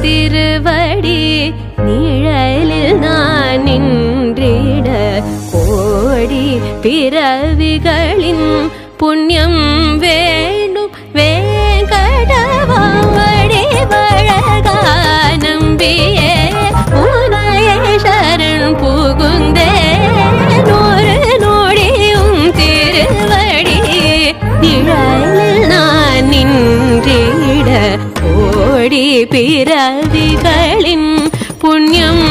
திருவடி நிழலில் நான் நின்றிட கோடி பிறவிகளின் புண்ணியம் வேண்டும் வேங்கடவா வடிவழகா நம்பியே உனையே சரண் புகுந்தே நூறு நொடியும் திருவடி நிழலில் நான் நின்றிட கோடி பிறவிகளின் புண்ணியம்